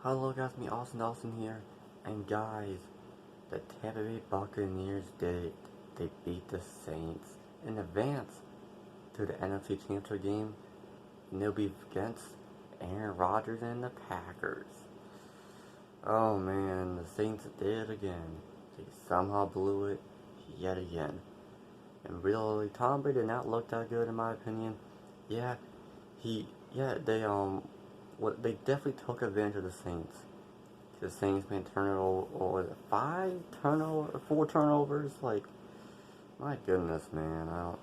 Hello guys, me Austin here, and guys, the Tampa Bay Buccaneers did it. They beat the Saints in advance to the NFC Championship game, and they'll be against Aaron Rodgers and the Packers. Oh man, the Saints did it again. They somehow blew it yet again. And really, Tom Brady did not look that good in my opinion. Yeah, they definitely took advantage of the Saints. The Saints made turnover, or was it 4 turnovers? Like, my goodness, man. I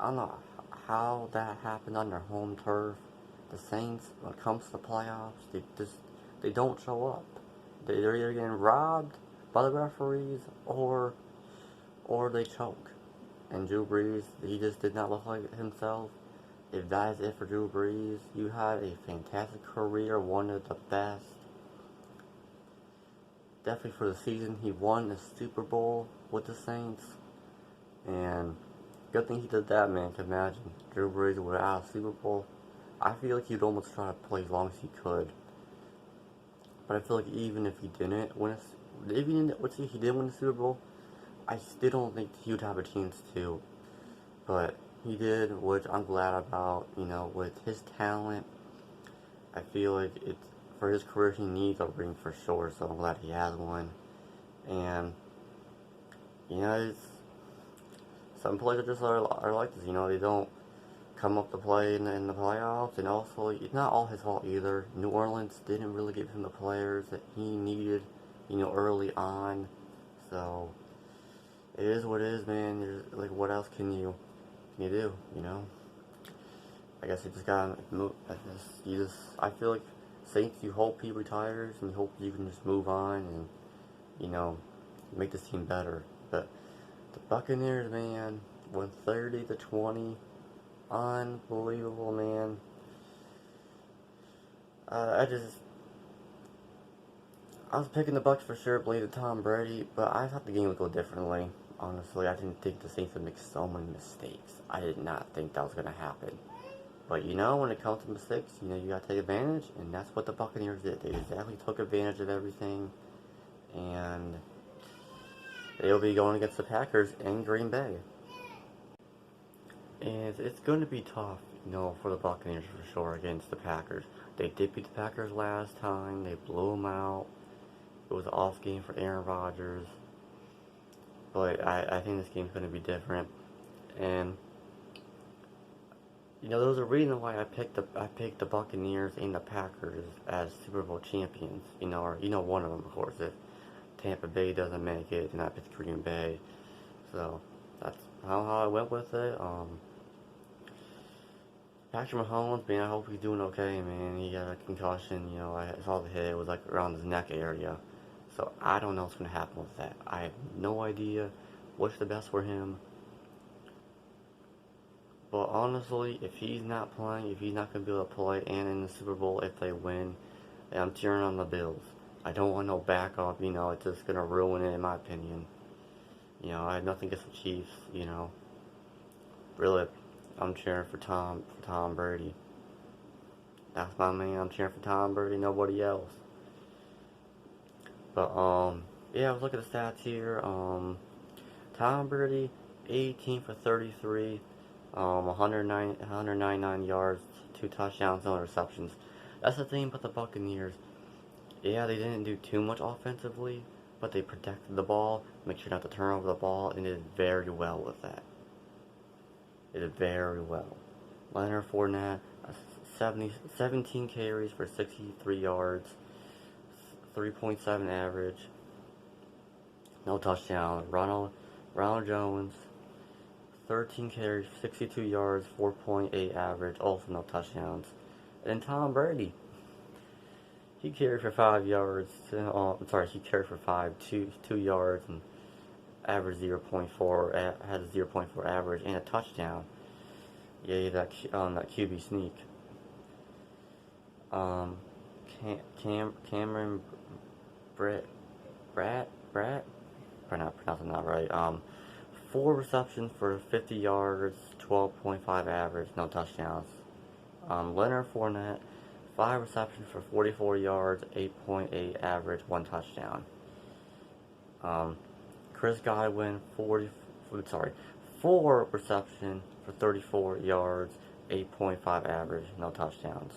don't know how that happened on their home turf. The Saints, when it comes to the playoffs, they don't show up. They're either getting robbed by the referees or they choke. And Drew Brees, he just did not look like himself. If that is it for Drew Brees, you had a fantastic career, one of the best. Definitely for the season, he won the Super Bowl with the Saints. And good thing he did that, man. Can imagine Drew Brees without a Super Bowl. I feel like he'd almost try to play as long as he could. But I feel like even if he didn't win let's say he did win the Super Bowl, I still don't think he would have a chance to. But he did, which I'm glad about. You know, with his talent, I feel like for his career he needs a ring for sure. So I'm glad he has one. And you know, some players just are like this. You know, they don't come up to play in the playoffs, and also it's not all his fault either. New Orleans didn't really give him the players that he needed, you know, early on. So it is what it is, man. Like, what else can you do? You know, I guess you just gotta move. I feel like Saints, you hope he retires, and you hope you can just move on and, you know, make this team better. But the Buccaneers, man, won 30-20. Unbelievable, man. I was picking the Bucs for sure, believed Tom Brady, but I thought the game would go differently. Honestly, I didn't think the Saints would make so many mistakes. I did not think that was going to happen. But, you know, when it comes to mistakes, you know, you got to take advantage, and that's what the Buccaneers did. They exactly took advantage of everything, and they'll be going against the Packers in Green Bay. And it's going to be tough, you know, for the Buccaneers for sure against the Packers. They did beat the Packers last time. They blew them out. It was an off game for Aaron Rodgers. But I think this game's going to be different. And, you know, there was a reason why I picked the Buccaneers and the Packers as Super Bowl champions. You know, or, you know, one of them, of course. If Tampa Bay doesn't make it, then I picked Green Bay. So that's how I went with it. Patrick Mahomes, man, I hope he's doing okay, man. He got a concussion, you know, I saw the hit, it was like around his neck area. So I don't know what's going to happen with that. I have no idea what's the best for him. But honestly, if he's not playing, if he's not going to be able to play and in the Super Bowl if they win, I'm cheering on the Bills. I don't want no backup, you know, it's just going to ruin it in my opinion. You know, I have nothing against the Chiefs, you know. Really, I'm cheering for Tom Brady. That's my man. I'm cheering for Tom Brady, nobody else. But yeah, I was looking at the stats here. Tom Brady, 18 for 33, 199 yards, 2 touchdowns, no interceptions. That's the thing about the Buccaneers. Yeah, they didn't do too much offensively, but they protected the ball, make sure not to turn over the ball, and did very well with that. They did very well. Leonard Fournette, 17 carries for 63 yards, 3.7 average, no touchdown. Ronald Jones, 13 carries, 62 yards, 4.8 average, also no touchdowns. And Tom Brady, he carried for 5 yards. He carried for 2 yards and average 0.4, had a 0.4 average and a touchdown. Yeah, that QB sneak. Cameron Brett, pronouncing that right. 4 receptions for 50 yards, 12.5 average, no touchdowns. Leonard Fournette, 5 receptions for 44 yards, 8.8 average, 1 touchdown. Chris Godwin, 4 reception for 34 yards, 8.5 average, no touchdowns.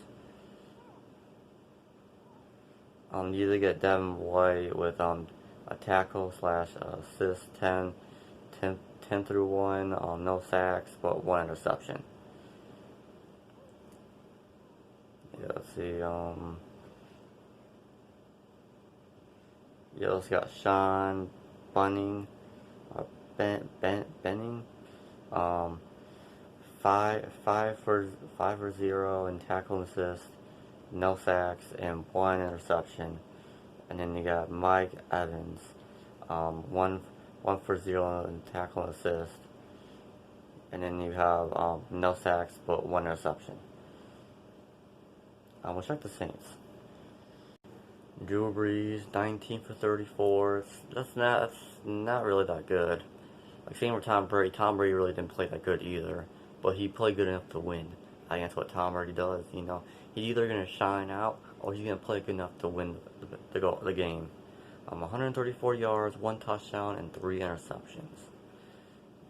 You usually get Devin White with a tackle slash assist, 10 through 1, no sacks, but 1 interception. Yeah, let's see, yeah, let's got Sean Bunning, Benning, 5 for 0 in tackle and assist, no sacks, and 1 interception. And then you got Mike Evans, 1 for 0 in tackle and assist. And then you have no sacks but 1 interception. We'll check the Saints. Drew Brees, 19 for 34. That's not really that good. Like same for Tom Brady. Tom Brady really didn't play that good either, but he played good enough to win. I think that's what Tom Brady does. You know, he's either gonna shine out or he's gonna play good enough to win the game. 134 yards, 1 touchdown, and 3 interceptions.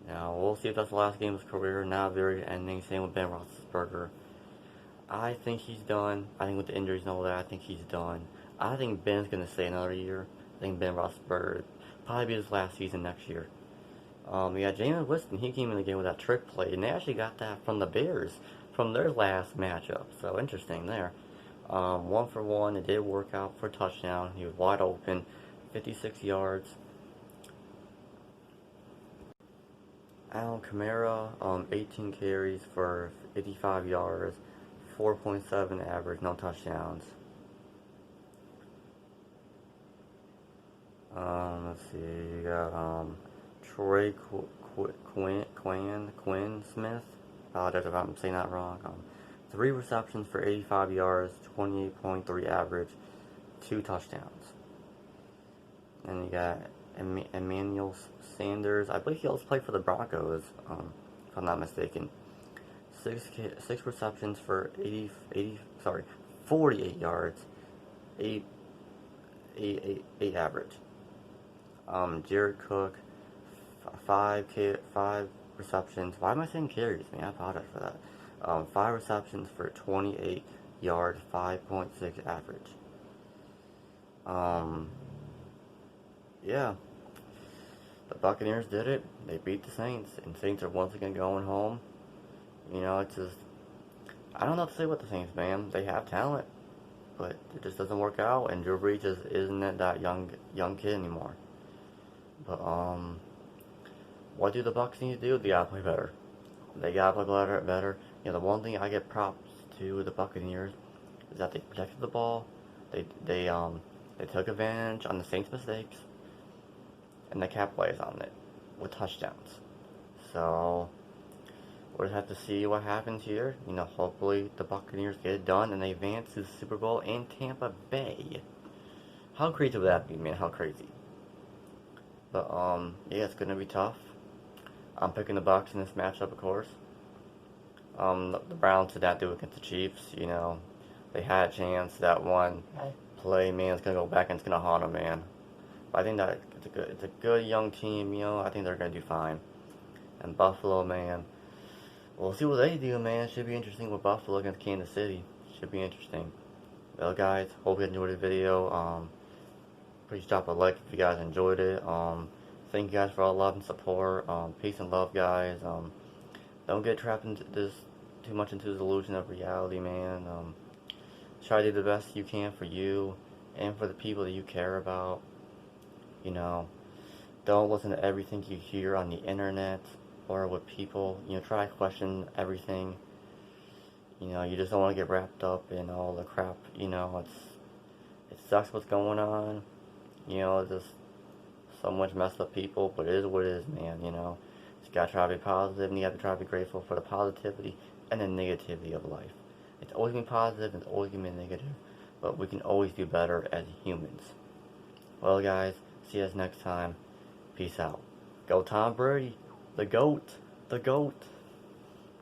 Now we'll see if that's the last game of his career. Not very ending. Same with Ben Roethlisberger. I think he's done. I think with the injuries and all that, I think he's done. I think Ben's going to stay another year. I think Ben Roethlisberger probably be his last season next year. Yeah, Jameis Winston, he came in the game with that trick play, and they actually got that from the Bears from their last matchup. So interesting there. 1 for 1, it did work out for a touchdown. He was wide open, 56 yards. Alvin Kamara, 18 carries for 85 yards, 4.7 average, no touchdowns. Let's see, you got Troy Quinn Smith. Apologize if I'm saying that wrong. 3 receptions for 85 yards, 28.3 average, 2 touchdowns. And you got Emmanuel Sanders. I believe he also played for the Broncos, if I'm not mistaken. 6 receptions for 48 yards, 8 average. Jared Cook, 5 receptions. Why am I saying carries, man? I apologize for that. 5 receptions for 28 yards, 5.6 average. Yeah. The Buccaneers did it. They beat the Saints, and Saints are once again going home. You know, it's just, I don't know what to say about the Saints, man. They have talent, but it just doesn't work out, and Drew Brees just isn't that young kid anymore. But what do the Bucs need to do? They gotta play better. They gotta play better. You know, the one thing I give props to the Buccaneers is that they protected the ball. They took advantage on the Saints' mistakes, and they capitalized on it with touchdowns. So we'll have to see what happens here. You know, hopefully the Buccaneers get it done and they advance to the Super Bowl in Tampa Bay. How crazy would that be, man? How crazy. But yeah, it's gonna be tough. I'm picking the Bucs in this matchup, of course. The Browns did not do it against the Chiefs. You know, they had a chance. That one play, man, it's gonna go back and it's gonna haunt them, man. But I think that it's a good young team. You know, I think they're gonna do fine. And Buffalo, man, we'll see what they do, man. It should be interesting with Buffalo against Kansas City. Should be interesting. Well, guys, hope you enjoyed the video. Please drop a like if you guys enjoyed it. Thank you guys for all the love and support. Peace and love, guys. Don't get trapped into this too much into the illusion of reality, man. Try to do the best you can for you and for the people that you care about. You know, don't listen to everything you hear on the internet or with people. You know, try to question everything. You know, you just don't want to get wrapped up in all the crap. You know, it sucks what's going on. You know, just so much messed up people, but it is what it is, man. You know, you gotta try to be positive, and you gotta try to be grateful for the positivity and the negativity of life. It's always gonna be positive, and it's always gonna be negative, but we can always do better as humans. Well, guys, see you guys next time. Peace out. Go Tom Brady, the GOAT, the GOAT.